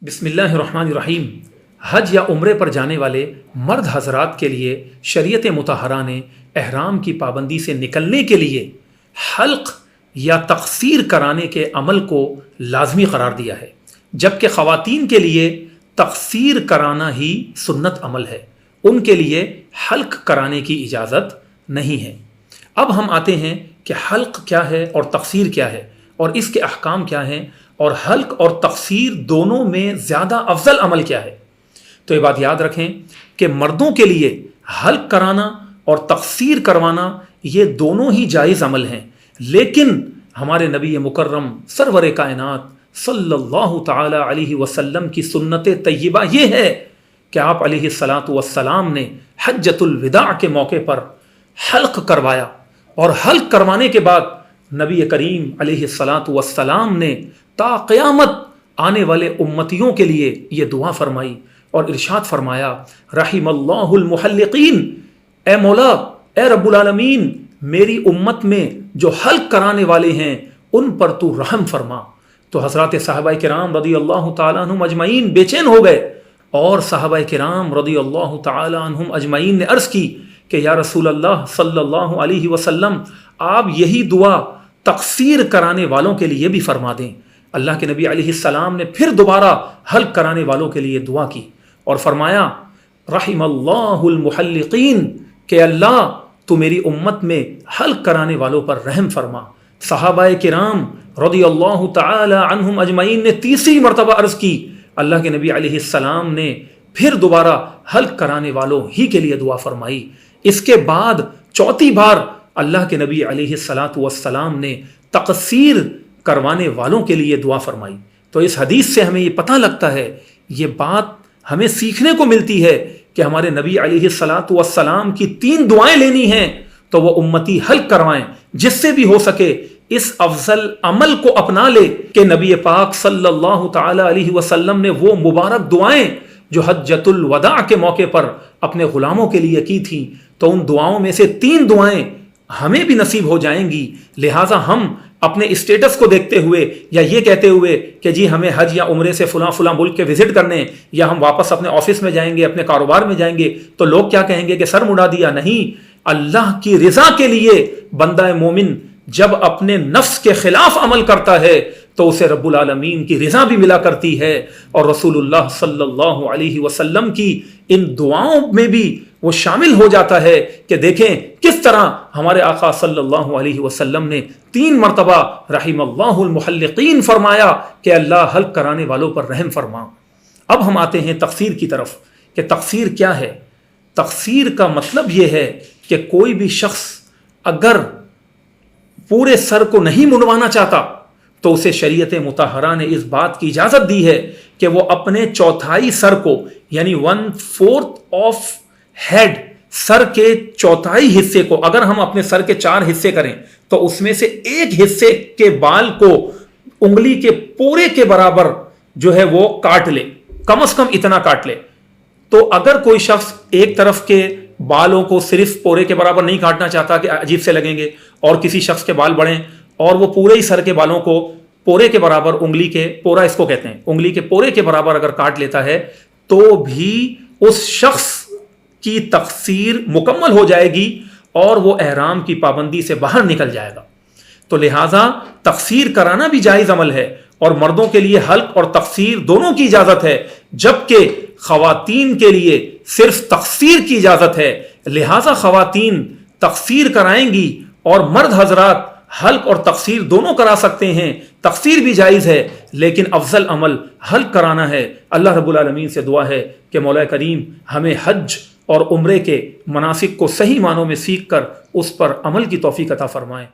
بسم اللہ الرحمن الرحیم۔ حج یا عمرے پر جانے والے مرد حضرات کے لیے شریعت مطہرہ نے احرام کی پابندی سے نکلنے کے لیے حلق یا تقصیر کرانے کے عمل کو لازمی قرار دیا ہے، جبکہ خواتین کے لیے تقصیر کرانا ہی سنت عمل ہے، ان کے لیے حلق کرانے کی اجازت نہیں ہے۔ اب ہم آتے ہیں کہ حلق کیا ہے اور تقصیر کیا ہے اور اس کے احکام کیا ہیں، اور حلق اور تقصیر دونوں میں زیادہ افضل عمل کیا ہے۔ تو یہ بات یاد رکھیں کہ مردوں کے لیے حلق کرانا اور تقصیر کروانا یہ دونوں ہی جائز عمل ہیں، لیکن ہمارے نبی مکرم سرور کائنات صلی اللہ تعالی علیہ وسلم کی سنت طیبہ یہ ہے کہ آپ علیہ الصلاۃ والسلام نے حجۃ الوداع کے موقع پر حلق کروایا، اور حلق کروانے کے بعد نبی کریم علیہ الصلاۃ والسلام نے تا قیامت آنے والے امتیوں کے لیے یہ دعا فرمائی اور ارشاد فرمایا، رحم اللہ المحلقین، اے مولا، اے رب العالمین، میری امت میں جو حلق کرانے والے ہیں ان پر تو رحم فرما۔ تو حضرات صحابہ کرام رضی اللہ تعالیٰ عنہم اجمعین بے چین ہو گئے، اور صحابہ کرام رضی اللہ تعالیٰ عنہم اجمعین نے عرض کی کہ یا رسول اللہ صلی اللہ علیہ وسلم، آپ یہی دعا تقصیر کرانے والوں کے لیے بھی فرما دیں۔ اللہ کے نبی علیہ السلام نے پھر دوبارہ حلق کرانے والوں کے لیے دعا کی اور فرمایا، رحم اللہ المحلقین، کہ اللہ تو میری امت میں حلق کرانے والوں پر رحم فرما۔ صحابہ کرام رضی اللہ تعالی عنہم اجمعین نے تیسری مرتبہ عرض کی، اللہ کے نبی علیہ السلام نے پھر دوبارہ حلق کرانے والوں ہی کے لیے دعا فرمائی۔ اس کے بعد چوتھی بار اللہ کے نبی علیہ الصلاۃ والسلام نے تقصیر کروانے والوں کے لیے دعا فرمائی۔ تو اس حدیث سے ہمیں یہ پتہ لگتا ہے، یہ بات ہمیں سیکھنے کو ملتی ہے کہ ہمارے نبی علیہ الصلاۃ والسلام کی 3 دعائیں لینی ہیں تو وہ امتی حلق کروائیں، جس سے بھی ہو سکے اس افضل عمل کو اپنا لے کہ نبی پاک صلی اللہ تعالی علیہ وسلم نے وہ مبارک دعائیں جو حجۃ الوداع کے موقع پر اپنے غلاموں کے لیے کی تھیں، تو ان دعاؤں میں سے 3 دعائیں ہمیں بھی نصیب ہو جائیں گی۔ لہٰذا ہم اپنے اسٹیٹس کو دیکھتے ہوئے یا یہ کہتے ہوئے کہ جی ہمیں حج یا عمرے سے فلاں فلاں ملک کے وزٹ کرنے، یا ہم واپس اپنے آفس میں جائیں گے، اپنے کاروبار میں جائیں گے، تو لوگ کیا کہیں گے کہ سر مڑا دیا۔ نہیں، اللہ کی رضا کے لیے بندہ مومن جب اپنے نفس کے خلاف عمل کرتا ہے تو اسے رب العالمین کی رضا بھی ملا کرتی ہے، اور رسول اللہ صلی اللہ علیہ وسلم کی ان دعاؤں میں بھی وہ شامل ہو جاتا ہے کہ دیکھیں کس طرح ہمارے آقا صلی اللہ علیہ وسلم نے 3 مرتبہ رحم اللہ المحلقین فرمایا کہ اللہ حلق کرانے والوں پر رحم فرما۔ اب ہم آتے ہیں تقصیر کی طرف کہ تقصیر کیا ہے۔ تقصیر کا مطلب یہ ہے کہ کوئی بھی شخص اگر پورے سر کو نہیں منڈوانا چاہتا تو اسے شریعت مطہرہ نے اس بات کی اجازت دی ہے کہ وہ اپنے چوتھائی سر کو، یعنی 1/4 آف ہیڈ، سر کے چوتھائی حصے کو، اگر ہم اپنے سر کے 4 حصے کریں تو اس میں سے 1 حصے کے بال کو انگلی کے پورے کے برابر جو ہے وہ کاٹ لے، کم از کم اتنا کاٹ لے۔ تو اگر کوئی شخص ایک طرف کے بالوں کو صرف پورے کے برابر نہیں کاٹنا چاہتا کہ عجیب سے لگیں گے، اور کسی شخص کے بال بڑھیں اور وہ پورے ہی سر کے بالوں کو پورے کے برابر، انگلی کے پورا اس کو کہتے ہیں، انگلی کے پورے کے برابر اگر کاٹ لیتا ہے تو بھی اس شخص کی تقصیر مکمل ہو جائے گی اور وہ احرام کی پابندی سے باہر نکل جائے گا۔ تو لہٰذا تقصیر کرانا بھی جائز عمل ہے، اور مردوں کے لیے حلق اور تقصیر دونوں کی اجازت ہے، جبکہ خواتین کے لیے صرف تقصیر کی اجازت ہے۔ لہٰذا خواتین تقصیر کرائیں گی اور مرد حضرات حلق اور تقصیر دونوں کرا سکتے ہیں۔ تقصیر بھی جائز ہے، لیکن افضل عمل حلق کرانا ہے۔ اللہ رب العالمین سے دعا ہے کہ مولا کریم ہمیں حج اور عمرے کے مناسک کو صحیح معنوں میں سیکھ کر اس پر عمل کی توفیق عطا فرمائے۔